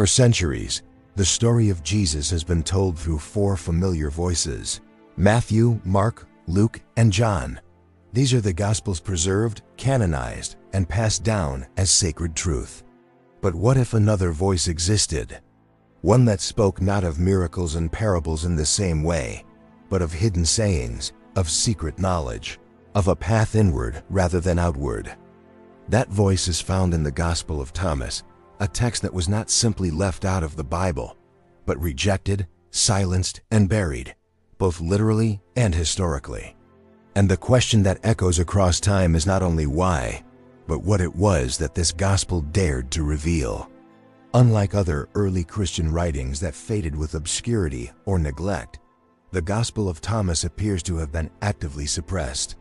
For centuries, the story of Jesus has been told through four familiar voices: Matthew, Mark, Luke, and John. These are the Gospels preserved, canonized, and passed down as sacred truth. But what if another voice existed? One that spoke not of miracles and parables in the same way, but of hidden sayings, of secret knowledge, of a path inward rather than outward. That voice is found in the Gospel of Thomas, a text that was not simply left out of the Bible, but rejected, silenced, and buried, both literally and historically. And the question that echoes across time is not only why, but what it was that this gospel dared to reveal. Unlike other early Christian writings that faded with obscurity or neglect, the Gospel of Thomas appears to have been actively suppressed.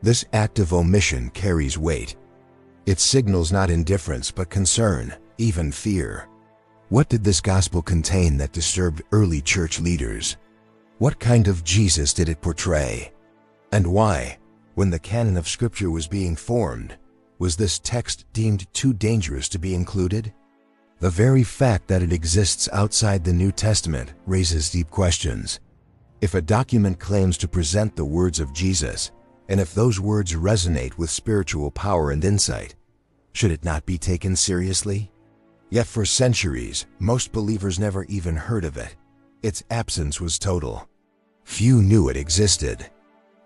This act of omission carries weight. It signals not indifference but concern, even fear. What did this gospel contain that disturbed early church leaders? What kind of Jesus did it portray? And why, when the canon of Scripture was being formed, was this text deemed too dangerous to be included? The very fact that it exists outside the New Testament raises deep questions. If a document claims to present the words of Jesus, and if those words resonate with spiritual power and insight, should it not be taken seriously? Yet for centuries, most believers never even heard of it. Its absence was total. Few knew it existed.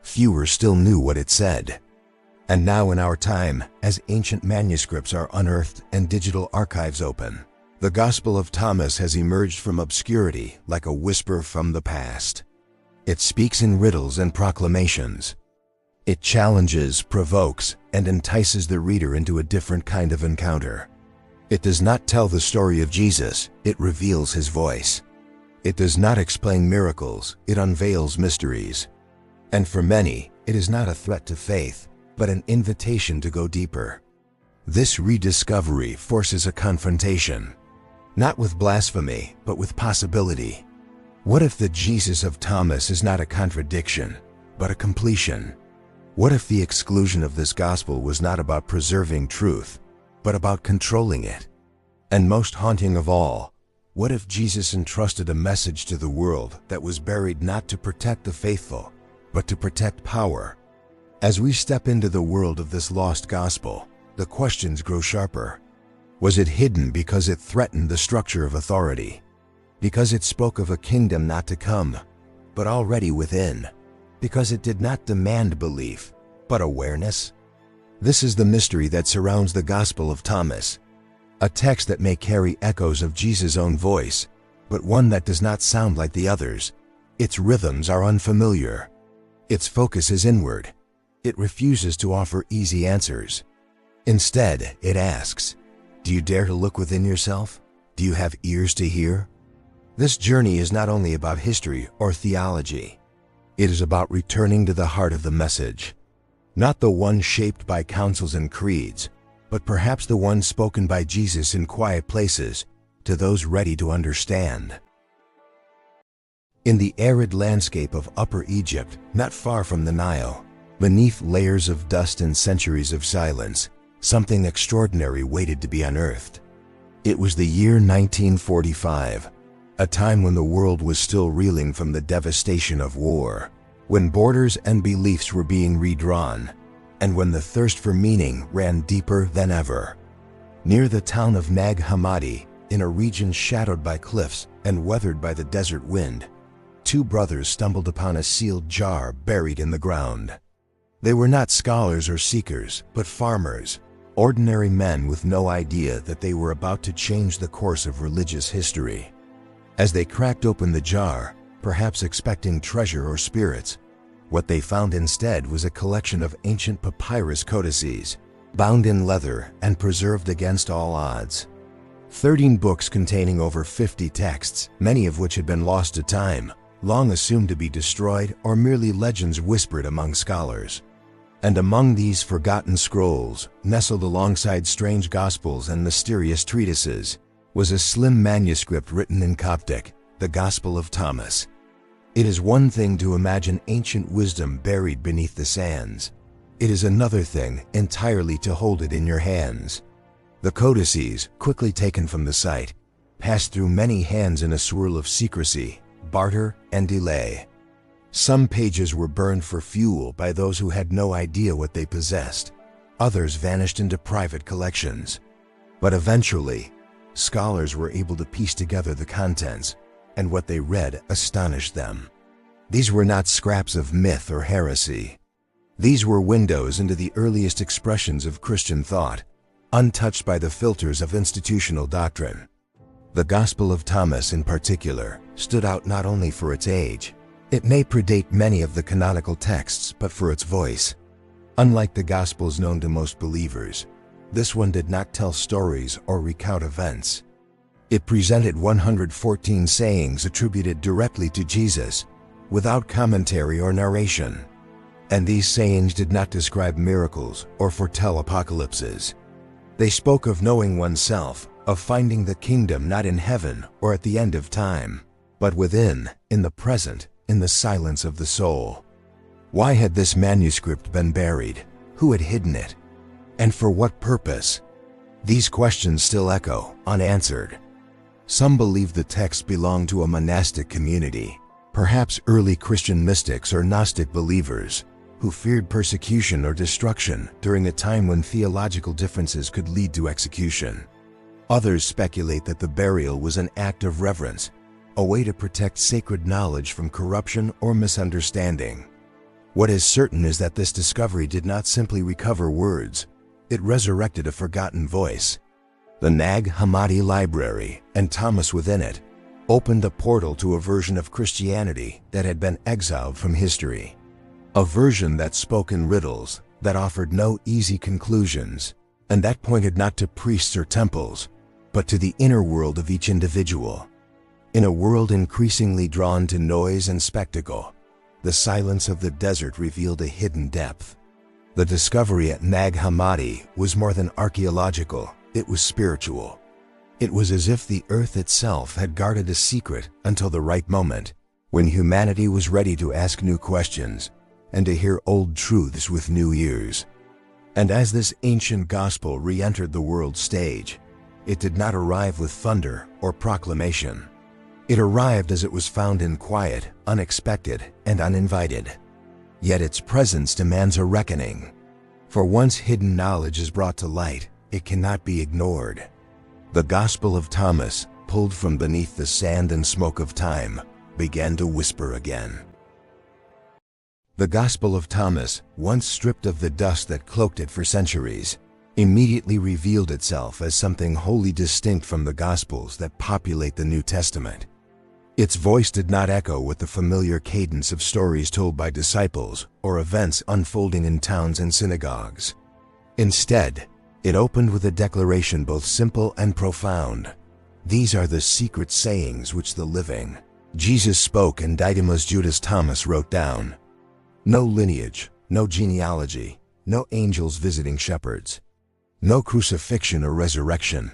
Fewer still knew what it said. And now in our time, as ancient manuscripts are unearthed and digital archives open, the Gospel of Thomas has emerged from obscurity like a whisper from the past. It speaks in riddles and proclamations. It challenges, provokes, and entices the reader into a different kind of encounter. It does not tell the story of Jesus, it reveals his voice. It does not explain miracles, it unveils mysteries. And for many, it is not a threat to faith, but an invitation to go deeper. This rediscovery forces a confrontation, not with blasphemy, but with possibility. What if the Jesus of Thomas is not a contradiction, but a completion? What if the exclusion of this gospel was not about preserving truth, but about controlling it? And most haunting of all, what if Jesus entrusted a message to the world that was buried not to protect the faithful, but to protect power? As we step into the world of this lost gospel, the questions grow sharper. Was it hidden because it threatened the structure of authority? Because it spoke of a kingdom not to come, but already within? Because it did not demand belief, but awareness? This is the mystery that surrounds the Gospel of Thomas, a text that may carry echoes of Jesus' own voice, but one that does not sound like the others. Its rhythms are unfamiliar. Its focus is inward. It refuses to offer easy answers. Instead, it asks, do you dare to look within yourself? Do you have ears to hear? This journey is not only about history or theology. It is about returning to the heart of the message. Not the one shaped by councils and creeds, but perhaps the one spoken by Jesus in quiet places to those ready to understand. In the arid landscape of Upper Egypt, not far from the Nile, beneath layers of dust and centuries of silence, something extraordinary waited to be unearthed. It was the year 1945, a time when the world was still reeling from the devastation of war, when borders and beliefs were being redrawn, and when the thirst for meaning ran deeper than ever. Near the town of Nag Hammadi, in a region shadowed by cliffs and weathered by the desert wind, two brothers stumbled upon a sealed jar buried in the ground. They were not scholars or seekers, but farmers, ordinary men with no idea that they were about to change the course of religious history. As they cracked open the jar, perhaps expecting treasure or spirits, what they found instead was a collection of ancient papyrus codices, bound in leather and preserved against all odds. 13 books containing over 50 texts, many of which had been lost to time, long assumed to be destroyed or merely legends whispered among scholars. And among these forgotten scrolls, nestled alongside strange gospels and mysterious treatises, was a slim manuscript written in Coptic, the Gospel of Thomas. It is one thing to imagine ancient wisdom buried beneath the sands. It is another thing entirely to hold it in your hands. The codices, quickly taken from the site, passed through many hands in a swirl of secrecy, barter, and delay. Some pages were burned for fuel by those who had no idea what they possessed. Others vanished into private collections. But eventually, scholars were able to piece together the contents, and what they read astonished them. These were not scraps of myth or heresy. These were windows into the earliest expressions of Christian thought, untouched by the filters of institutional doctrine. The Gospel of Thomas in particular stood out not only for its age. It may predate many of the canonical texts, but for its voice. Unlike the Gospels known to most believers, this one did not tell stories or recount events. It presented 114 sayings attributed directly to Jesus, without commentary or narration. And these sayings did not describe miracles or foretell apocalypses. They spoke of knowing oneself, of finding the kingdom not in heaven or at the end of time, but within, in the present, in the silence of the soul. Why had this manuscript been buried? Who had hidden it? And for what purpose? These questions still echo, unanswered. Some believe the text belonged to a monastic community, perhaps early Christian mystics or Gnostic believers, who feared persecution or destruction during a time when theological differences could lead to execution. Others speculate that the burial was an act of reverence, a way to protect sacred knowledge from corruption or misunderstanding. What is certain is that this discovery did not simply recover words, it resurrected a forgotten voice. The Nag Hammadi Library, and Thomas within it, opened a portal to a version of Christianity that had been exiled from history. A version that spoke in riddles, that offered no easy conclusions, and that pointed not to priests or temples, but to the inner world of each individual. In a world increasingly drawn to noise and spectacle, the silence of the desert revealed a hidden depth. The discovery at Nag Hammadi was more than archaeological, it was spiritual. It was as if the earth itself had guarded a secret until the right moment, when humanity was ready to ask new questions and to hear old truths with new ears. And as this ancient gospel re-entered the world stage, it did not arrive with thunder or proclamation. It arrived as it was found in quiet, unexpected, and uninvited. Yet its presence demands a reckoning. For once hidden knowledge is brought to light, it cannot be ignored. The Gospel of Thomas, pulled from beneath the sand and smoke of time, began to whisper again. The Gospel of Thomas, once stripped of the dust that cloaked it for centuries, immediately revealed itself as something wholly distinct from the Gospels that populate the New Testament. Its voice did not echo with the familiar cadence of stories told by disciples or events unfolding in towns and synagogues. Instead, it opened with a declaration both simple and profound. These are the secret sayings which the living Jesus spoke, and Didymus Judas Thomas wrote down. No lineage, no genealogy, no angels visiting shepherds, no crucifixion or resurrection.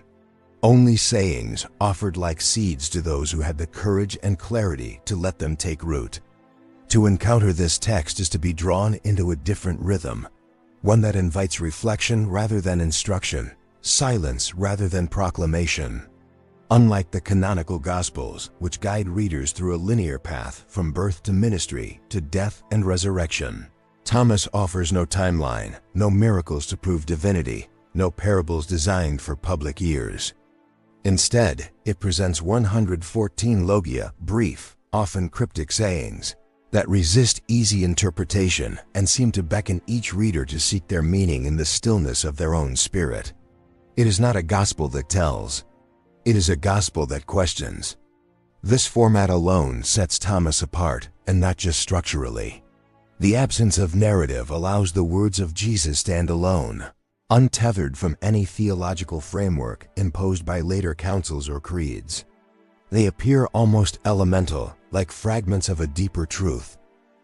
Only sayings offered like seeds to those who had the courage and clarity to let them take root. To encounter this text is to be drawn into a different rhythm, one that invites reflection rather than instruction, silence rather than proclamation. Unlike the canonical Gospels, which guide readers through a linear path from birth to ministry to death and resurrection, Thomas offers no timeline, no miracles to prove divinity, no parables designed for public ears. Instead, it presents 114 logia, brief, often cryptic sayings, that resist easy interpretation and seem to beckon each reader to seek their meaning in the stillness of their own spirit. It is not a gospel that tells. It is a gospel that questions. This format alone sets Thomas apart, and not just structurally. The absence of narrative allows the words of Jesus stand alone, untethered from any theological framework imposed by later councils or creeds. They appear almost elemental, like fragments of a deeper truth,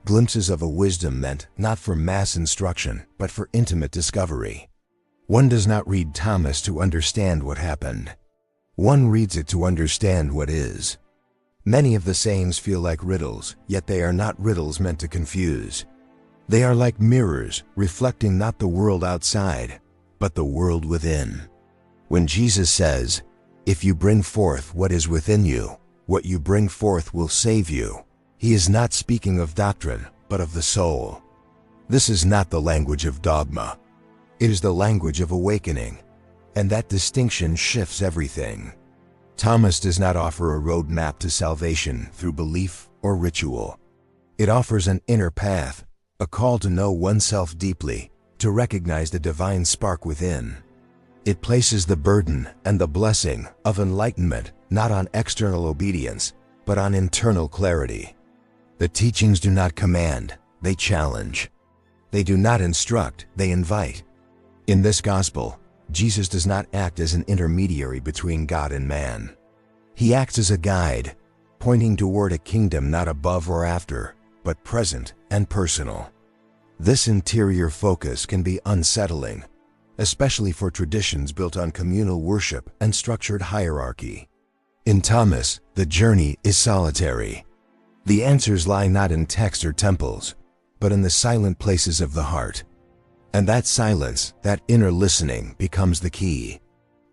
glimpses of a wisdom meant not for mass instruction, but for intimate discovery. One does not read Thomas to understand what happened. One reads it to understand what is. Many of the sayings feel like riddles, yet they are not riddles meant to confuse. They are like mirrors, reflecting not the world outside, but the world within. When Jesus says, If you bring forth what is within you, what you bring forth will save you. He is not speaking of doctrine, but of the soul. This is not the language of dogma. It is the language of awakening, and that distinction shifts everything. Thomas does not offer a roadmap to salvation through belief or ritual. It offers an inner path, a call to know oneself deeply, to recognize the divine spark within. It places the burden and the blessing of enlightenment not on external obedience, but on internal clarity. The teachings do not command, they challenge. They do not instruct, they invite. In this gospel, Jesus does not act as an intermediary between God and man. He acts as a guide, pointing toward a kingdom not above or after, but present and personal. This interior focus can be unsettling, especially for traditions built on communal worship and structured hierarchy. In Thomas, the journey is solitary. The answers lie not in text or temples, but in the silent places of the heart. And that silence, that inner listening, becomes the key.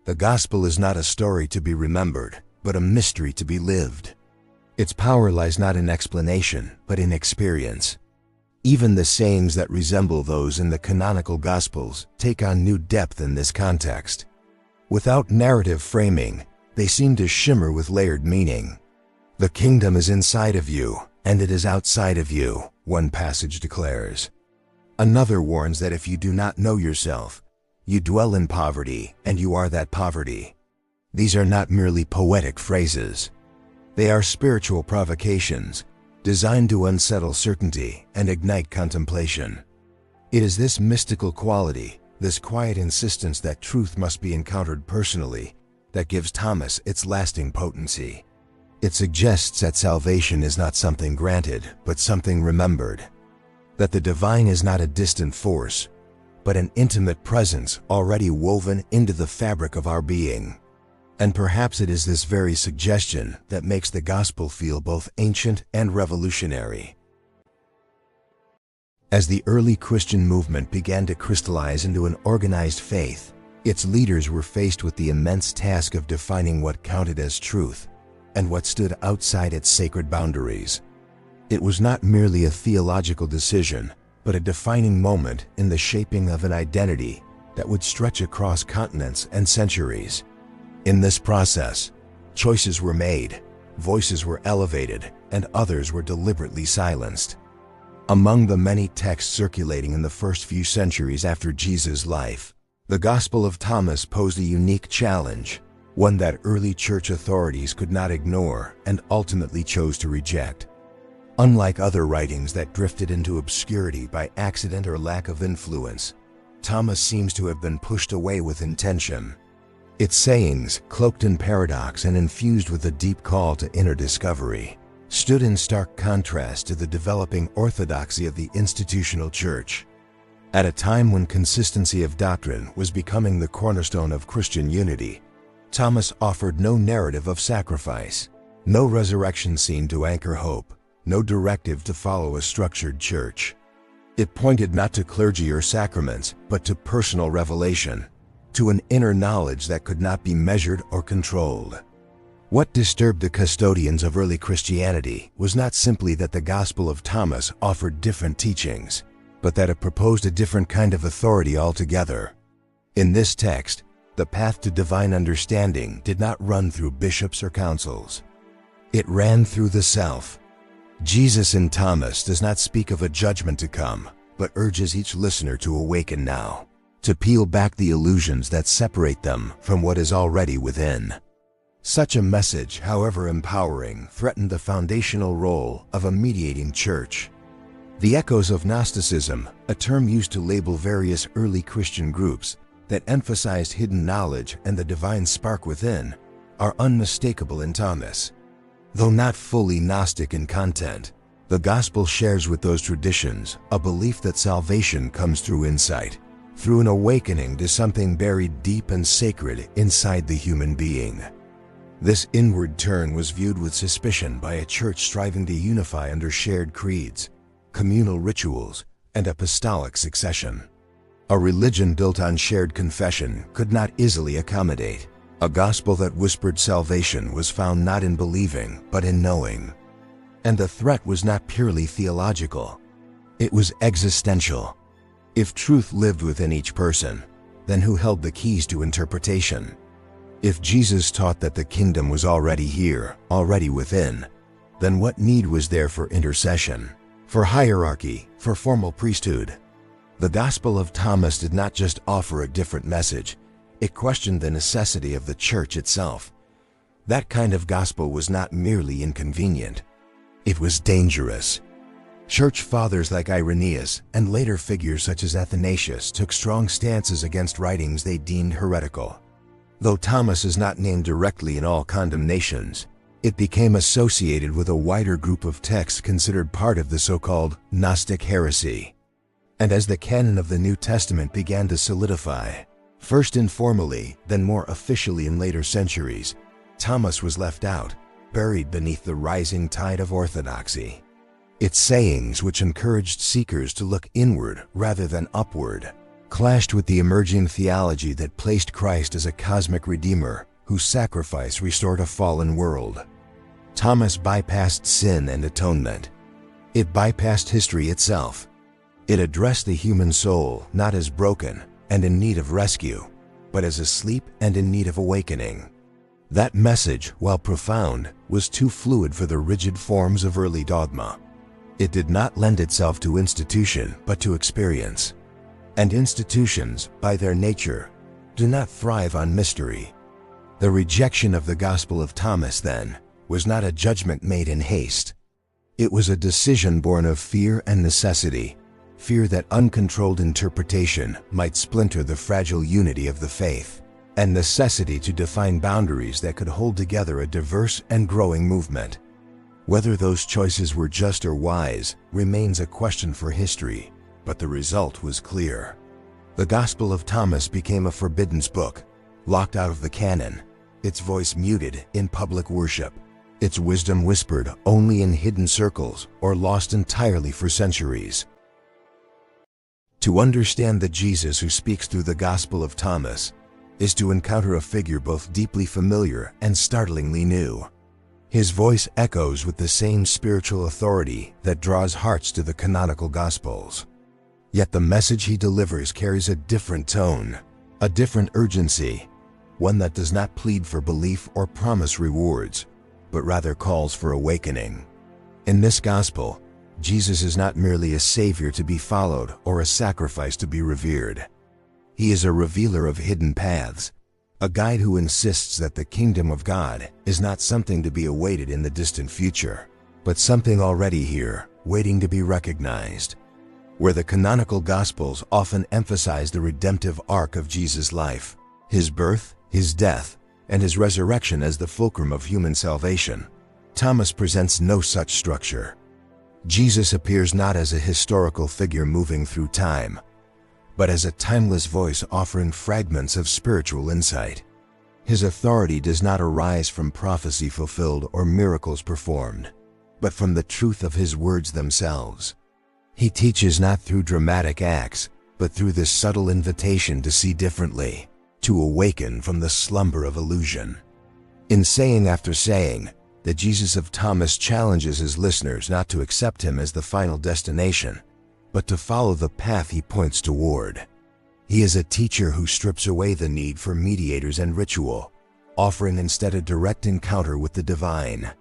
The gospel is not a story to be remembered, but a mystery to be lived. Its power lies not in explanation, but in experience. Even the sayings that resemble those in the canonical Gospels take on new depth in this context. Without narrative framing, they seem to shimmer with layered meaning. The kingdom is inside of you, and it is outside of you, one passage declares. Another warns that if you do not know yourself, you dwell in poverty, and you are that poverty. These are not merely poetic phrases. They are spiritual provocations, designed to unsettle certainty and ignite contemplation. It is this mystical quality, this quiet insistence that truth must be encountered personally, that gives Thomas its lasting potency. It suggests that salvation is not something granted, but something remembered. That the divine is not a distant force, but an intimate presence already woven into the fabric of our being. And perhaps it is this very suggestion that makes the gospel feel both ancient and revolutionary. As the early Christian movement began to crystallize into an organized faith, its leaders were faced with the immense task of defining what counted as truth and what stood outside its sacred boundaries. It was not merely a theological decision, but a defining moment in the shaping of an identity that would stretch across continents and centuries. In this process, choices were made, voices were elevated, and others were deliberately silenced. Among the many texts circulating in the first few centuries after Jesus' life, the Gospel of Thomas posed a unique challenge, one that early church authorities could not ignore and ultimately chose to reject. Unlike other writings that drifted into obscurity by accident or lack of influence, Thomas seems to have been pushed away with intention. Its sayings, cloaked in paradox and infused with a deep call to inner discovery, stood in stark contrast to the developing orthodoxy of the institutional church. At a time when consistency of doctrine was becoming the cornerstone of Christian unity, Thomas offered no narrative of sacrifice, no resurrection scene to anchor hope, no directive to follow a structured church. It pointed not to clergy or sacraments, but to personal revelation, to an inner knowledge that could not be measured or controlled. What disturbed the custodians of early Christianity was not simply that the Gospel of Thomas offered different teachings, but that it proposed a different kind of authority altogether. In this text, the path to divine understanding did not run through bishops or councils. It ran through the self. Jesus in Thomas does not speak of a judgment to come, but urges each listener to awaken now, to peel back the illusions that separate them from what is already within. Such a message, however empowering, threatened the foundational role of a mediating church. The echoes of Gnosticism, a term used to label various early Christian groups that emphasized hidden knowledge and the divine spark within, are unmistakable in Thomas. Though not fully Gnostic in content, the gospel shares with those traditions a belief that salvation comes through insight, through an awakening to something buried deep and sacred inside the human being. This inward turn was viewed with suspicion by a church striving to unify under shared creeds, communal rituals, and apostolic succession. A religion built on shared confession could not easily accommodate. A gospel that whispered salvation was found not in believing, but in knowing. And the threat was not purely theological. It was existential. If truth lived within each person, then who held the keys to interpretation? If Jesus taught that the kingdom was already here, already within, then what need was there for intercession, for hierarchy, for formal priesthood? The Gospel of Thomas did not just offer a different message, it questioned the necessity of the church itself. That kind of gospel was not merely inconvenient, it was dangerous. Church fathers like Irenaeus and later figures such as Athanasius took strong stances against writings they deemed heretical. Though Thomas is not named directly in all condemnations, it became associated with a wider group of texts considered part of the so-called Gnostic heresy. And as the canon of the New Testament began to solidify, first informally, then more officially in later centuries, Thomas was left out, buried beneath the rising tide of orthodoxy. Its sayings, which encouraged seekers to look inward rather than upward, clashed with the emerging theology that placed Christ as a cosmic redeemer whose sacrifice restored a fallen world. Thomas bypassed sin and atonement. It bypassed history itself. It addressed the human soul not as broken and in need of rescue, but as asleep and in need of awakening. That message, while profound, was too fluid for the rigid forms of early dogma. It did not lend itself to institution, but to experience. And institutions, by their nature, do not thrive on mystery. The rejection of the Gospel of Thomas, then, was not a judgment made in haste. It was a decision born of fear and necessity, fear that uncontrolled interpretation might splinter the fragile unity of the faith, and necessity to define boundaries that could hold together a diverse and growing movement. Whether those choices were just or wise remains a question for history, but the result was clear. The Gospel of Thomas became a forbidden book, locked out of the canon, its voice muted in public worship, its wisdom whispered only in hidden circles or lost entirely for centuries. To understand the Jesus who speaks through the Gospel of Thomas is to encounter a figure both deeply familiar and startlingly new. His voice echoes with the same spiritual authority that draws hearts to the canonical Gospels. Yet the message he delivers carries a different tone, a different urgency, one that does not plead for belief or promise rewards, but rather calls for awakening. In this Gospel, Jesus is not merely a savior to be followed or a sacrifice to be revered. He is a revealer of hidden paths, a guide who insists that the kingdom of God is not something to be awaited in the distant future, but something already here, waiting to be recognized. Where the canonical Gospels often emphasize the redemptive arc of Jesus' life, his birth, his death, and his resurrection as the fulcrum of human salvation, Thomas presents no such structure. Jesus appears not as a historical figure moving through time, but as a timeless voice offering fragments of spiritual insight. His authority does not arise from prophecy fulfilled or miracles performed, but from the truth of his words themselves. He teaches not through dramatic acts, but through this subtle invitation to see differently, to awaken from the slumber of illusion. In saying after saying, the Jesus of Thomas challenges his listeners not to accept him as the final destination, but to follow the path he points toward. He is a teacher who strips away the need for mediators and ritual, offering instead a direct encounter with the divine.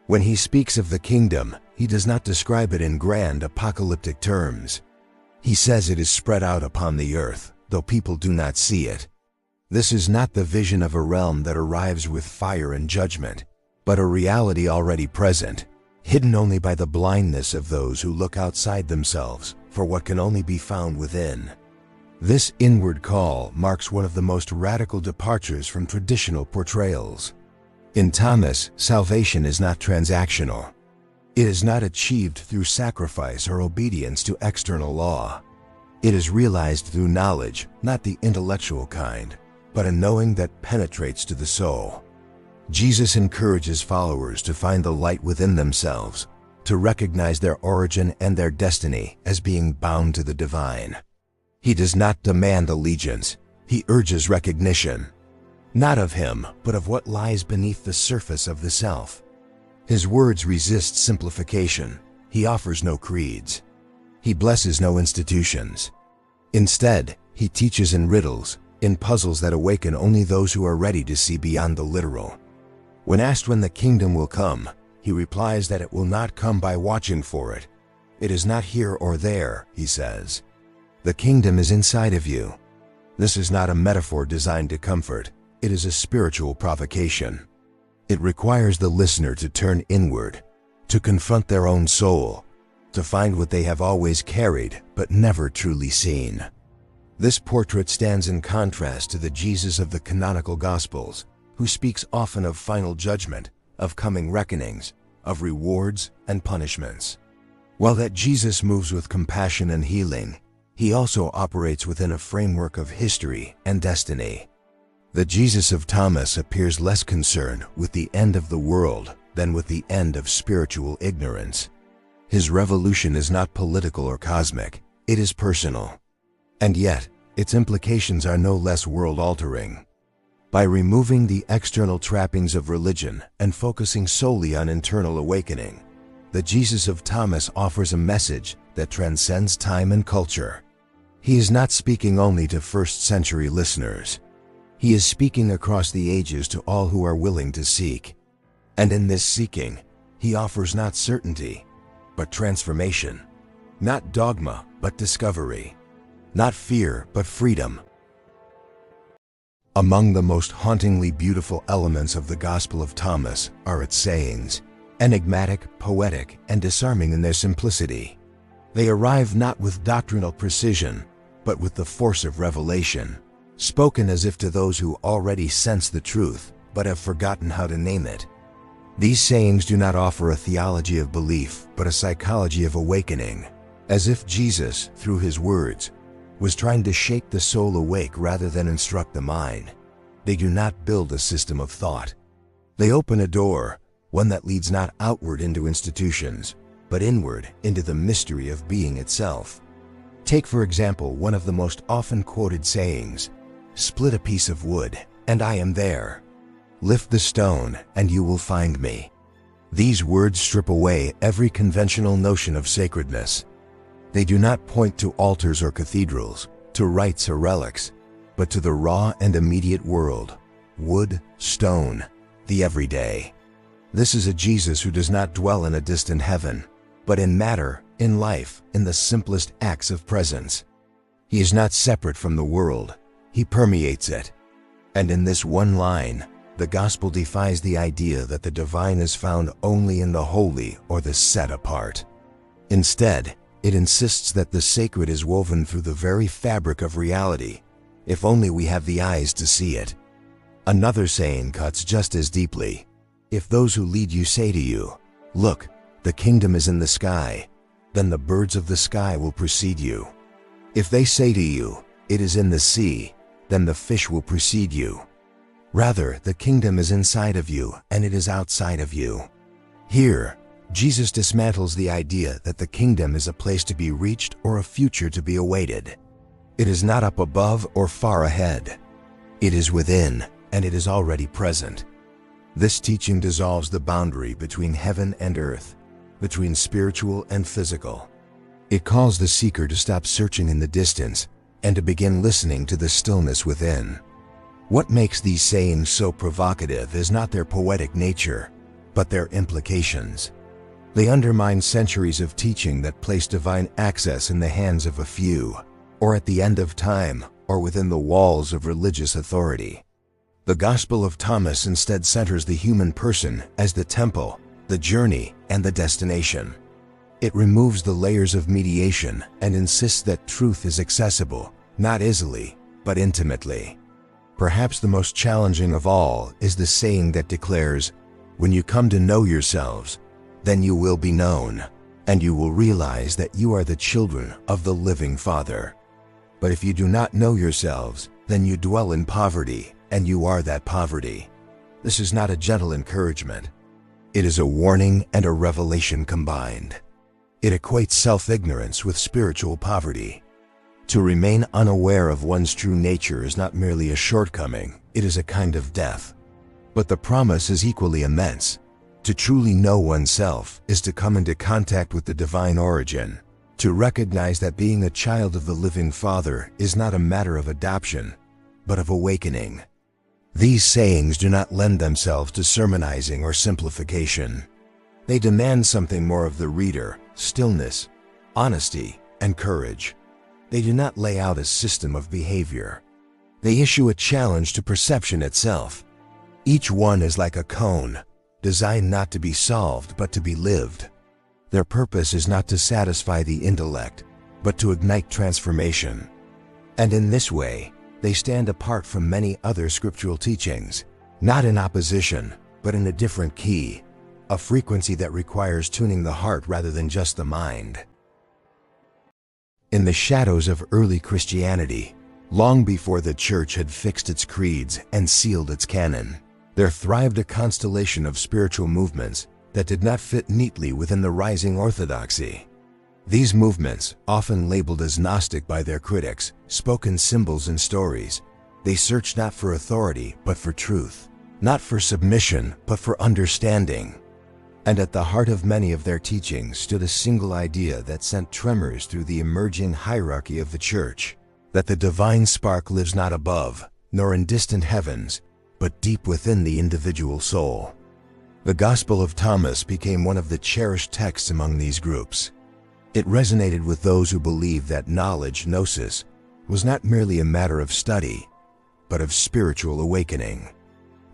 When he speaks of the kingdom, he does not describe it in grand apocalyptic terms. He says it is spread out upon the earth, though people do not see it. This is not the vision of a realm that arrives with fire and judgment, but a reality already present, hidden only by the blindness of those who look outside themselves for what can only be found within. This inward call marks one of the most radical departures from traditional portrayals. In Thomas, salvation is not transactional. It is not achieved through sacrifice or obedience to external law. It is realized through knowledge, not the intellectual kind, but a knowing that penetrates to the soul. Jesus encourages followers to find the light within themselves, to recognize their origin and their destiny as being bound to the divine. He does not demand allegiance, he urges recognition. not of him, but of what lies beneath the surface of the self. His words resist simplification. He offers no creeds. He blesses no institutions. Instead, he teaches in riddles, in puzzles that awaken only those who are ready to see beyond the literal. When asked when the kingdom will come, he replies that it will not come by watching for it. It is not here or there, he says. The kingdom is inside of you. This is not a metaphor designed to comfort. It is a spiritual provocation. It requires the listener to turn inward, to confront their own soul, to find what they have always carried but never truly seen. This portrait stands in contrast to the Jesus of the canonical Gospels, who speaks often of final judgment, of coming reckonings, of rewards and punishments. While that Jesus moves with compassion and healing, he also operates within a framework of history and destiny. The Jesus of Thomas appears less concerned with the end of the world than with the end of spiritual ignorance. His revolution is not political or cosmic, it is personal. And yet, its implications are no less world-altering. By removing the external trappings of religion and focusing solely on internal awakening, the Jesus of Thomas offers a message that transcends time and culture. He is not speaking only to first-century listeners. He is speaking across the ages to all who are willing to seek. And in this seeking, he offers not certainty, but transformation. Not dogma, but discovery. Not fear, but freedom. Among the most hauntingly beautiful elements of the Gospel of Thomas are its sayings, enigmatic, poetic, and disarming in their simplicity. They arrive not with doctrinal precision, but with the force of revelation, spoken as if to those who already sense the truth, but have forgotten how to name it. These sayings do not offer a theology of belief, but a psychology of awakening, as if Jesus, through his words, was trying to shake the soul awake rather than instruct the mind. They do not build a system of thought. They open a door, one that leads not outward into institutions, but inward into the mystery of being itself. Take, for example, one of the most often quoted sayings, "Split a piece of wood, and I am there. Lift the stone, and you will find me." These words strip away every conventional notion of sacredness. They do not point to altars or cathedrals, to rites or relics, but to the raw and immediate world, wood, stone, the everyday. This is a Jesus who does not dwell in a distant heaven, but in matter, in life, in the simplest acts of presence. He is not separate from the world, he permeates it. And in this one line, the gospel defies the idea that the divine is found only in the holy or the set apart. Instead, it insists that the sacred is woven through the very fabric of reality, if only we have the eyes to see it. Another saying cuts just as deeply. If those who lead you say to you, "Look, the kingdom is in the sky," then the birds of the sky will precede you. If they say to you, "It is in the sea," then the fish will precede you. Rather, the kingdom is inside of you and it is outside of you. Here, Jesus dismantles the idea that the kingdom is a place to be reached or a future to be awaited. It is not up above or far ahead. It is within, and it is already present. This teaching dissolves the boundary between heaven and earth, between spiritual and physical. It calls the seeker to stop searching in the distance and to begin listening to the stillness within. What makes these sayings so provocative is not their poetic nature, but their implications. They undermine centuries of teaching that place divine access in the hands of a few, or at the end of time, or within the walls of religious authority. The Gospel of Thomas instead centers the human person as the temple, the journey, and the destination. It removes the layers of mediation and insists that truth is accessible, not easily, but intimately. Perhaps the most challenging of all is the saying that declares, "When you come to know yourselves, then you will be known, and you will realize that you are the children of the living Father. But if you do not know yourselves, then you dwell in poverty, and you are that poverty." This is not a gentle encouragement. It is a warning and a revelation combined. It equates self-ignorance with spiritual poverty. To remain unaware of one's true nature is not merely a shortcoming, it is a kind of death. But the promise is equally immense. To truly know oneself is to come into contact with the divine origin, to recognize that being a child of the living Father is not a matter of adoption, but of awakening. These sayings do not lend themselves to sermonizing or simplification. They demand something more of the reader: stillness, honesty, and courage. They do not lay out a system of behavior. They issue a challenge to perception itself. Each one is like a cone, designed not to be solved but to be lived. Their purpose is not to satisfy the intellect, but to ignite transformation. And in this way, they stand apart from many other scriptural teachings, not in opposition, but in a different key, a frequency that requires tuning the heart rather than just the mind. In the shadows of early Christianity, long before the Church had fixed its creeds and sealed its canon, there thrived a constellation of spiritual movements that did not fit neatly within the rising orthodoxy. These movements, often labeled as Gnostic by their critics, spoke in symbols and stories. They searched not for authority, but for truth, not for submission, but for understanding. And at the heart of many of their teachings stood a single idea that sent tremors through the emerging hierarchy of the Church: that the divine spark lives not above, nor in distant heavens, but deep within the individual soul. The Gospel of Thomas became one of the cherished texts among these groups. It resonated with those who believed that knowledge, gnosis, was not merely a matter of study, but of spiritual awakening.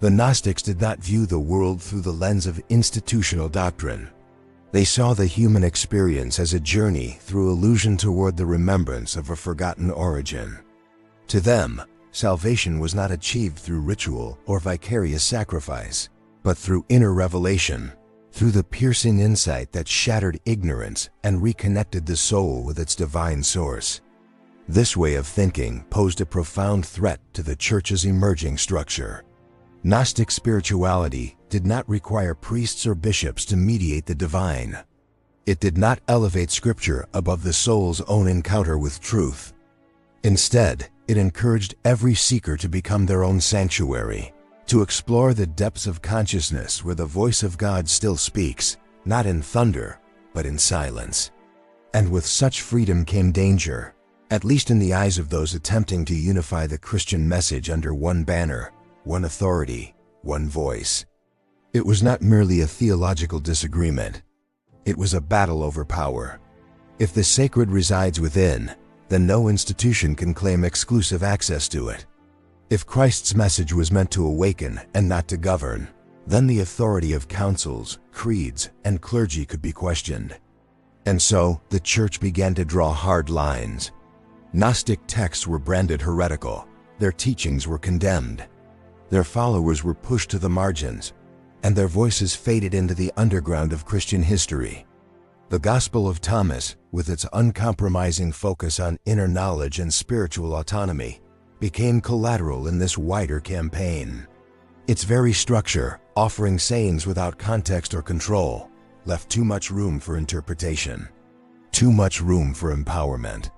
The Gnostics did not view the world through the lens of institutional doctrine. They saw the human experience as a journey through illusion toward the remembrance of a forgotten origin. To them, salvation was not achieved through ritual or vicarious sacrifice, but through inner revelation, through the piercing insight that shattered ignorance and reconnected the soul with its divine source. This way of thinking posed a profound threat to the Church's emerging structure. Gnostic spirituality did not require priests or bishops to mediate the divine. It did not elevate Scripture above the soul's own encounter with truth. Instead, it encouraged every seeker to become their own sanctuary, to explore the depths of consciousness where the voice of God still speaks, not in thunder, but in silence. And with such freedom came danger, at least in the eyes of those attempting to unify the Christian message under one banner, one authority, one voice. It was not merely a theological disagreement. It was a battle over power. If the sacred resides within, then no institution can claim exclusive access to it. If Christ's message was meant to awaken and not to govern, then the authority of councils, creeds, and clergy could be questioned. And so, the Church began to draw hard lines. Gnostic texts were branded heretical, their teachings were condemned, their followers were pushed to the margins, and their voices faded into the underground of Christian history. The Gospel of Thomas, with its uncompromising focus on inner knowledge and spiritual autonomy, became collateral in this wider campaign. Its very structure, offering sayings without context or control, left too much room for interpretation, too much room for empowerment.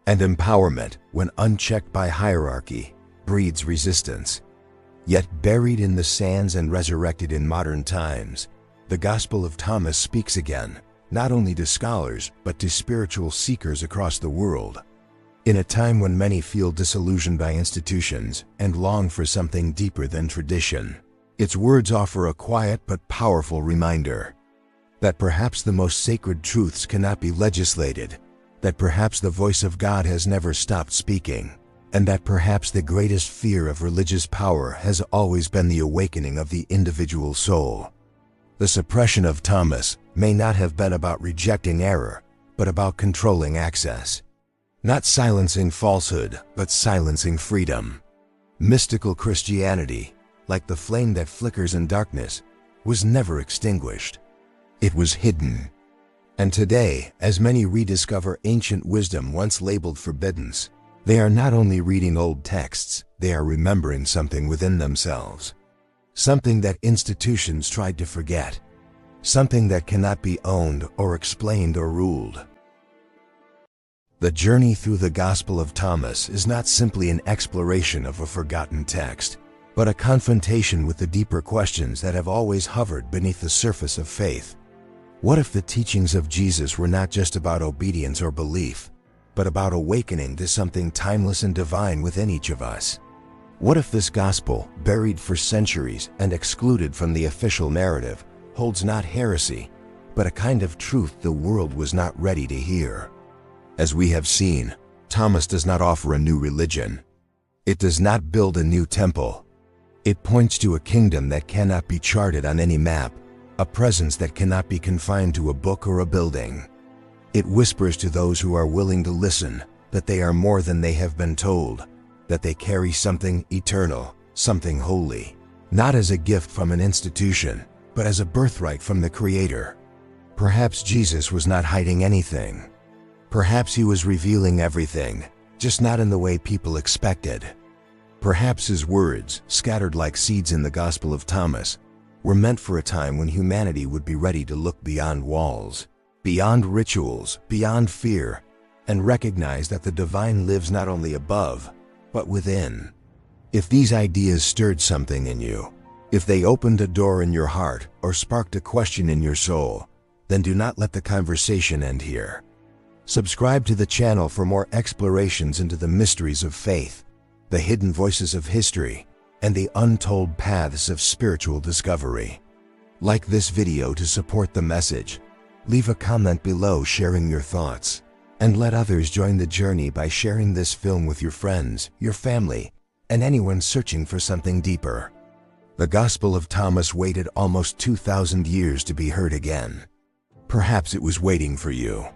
And empowerment, when unchecked by hierarchy, breeds resistance. Yet buried in the sands and resurrected in modern times, the Gospel of Thomas speaks again, not only to scholars, but to spiritual seekers across the world. In a time when many feel disillusioned by institutions and long for something deeper than tradition, its words offer a quiet but powerful reminder that perhaps the most sacred truths cannot be legislated, that perhaps the voice of God has never stopped speaking, and that perhaps the greatest fear of religious power has always been the awakening of the individual soul. The suppression of Thomas may not have been about rejecting error, but about controlling access. Not silencing falsehood, but silencing freedom. Mystical Christianity, like the flame that flickers in darkness, was never extinguished. It was hidden. And today, as many rediscover ancient wisdom once labeled forbidden, they are not only reading old texts, they are remembering something within themselves. Something that institutions tried to forget. Something that cannot be owned or explained or ruled. The journey through the Gospel of Thomas is not simply an exploration of a forgotten text. but a confrontation with the deeper questions that have always hovered beneath the surface of faith. What if the teachings of Jesus were not just about obedience or belief, but about awakening to something timeless and divine within each of us? What if this gospel, buried for centuries and excluded from the official narrative, holds not heresy, but a kind of truth the world was not ready to hear? As we have seen, Thomas does not offer a new religion. It does not build a new temple. It points to a kingdom that cannot be charted on any map, a presence that cannot be confined to a book or a building. It whispers to those who are willing to listen that they are more than they have been told, that they carry something eternal, something holy, not as a gift from an institution, but as a birthright from the Creator. Perhaps Jesus was not hiding anything. Perhaps he was revealing everything, just not in the way people expected. Perhaps his words, scattered like seeds in the Gospel of Thomas, were meant for a time when humanity would be ready to look beyond walls, beyond rituals, beyond fear, and recognize that the divine lives not only above, but within. If these ideas stirred something in you, if they opened a door in your heart or sparked a question in your soul, then do not let the conversation end here. Subscribe to the channel for more explorations into the mysteries of faith, the hidden voices of history, and the untold paths of spiritual discovery. Like this video to support the message. Leave a comment below sharing your thoughts, and let others join the journey by sharing this film with your friends, your family, and anyone searching for something deeper. The Gospel of Thomas waited almost 2,000 years to be heard again. Perhaps it was waiting for you.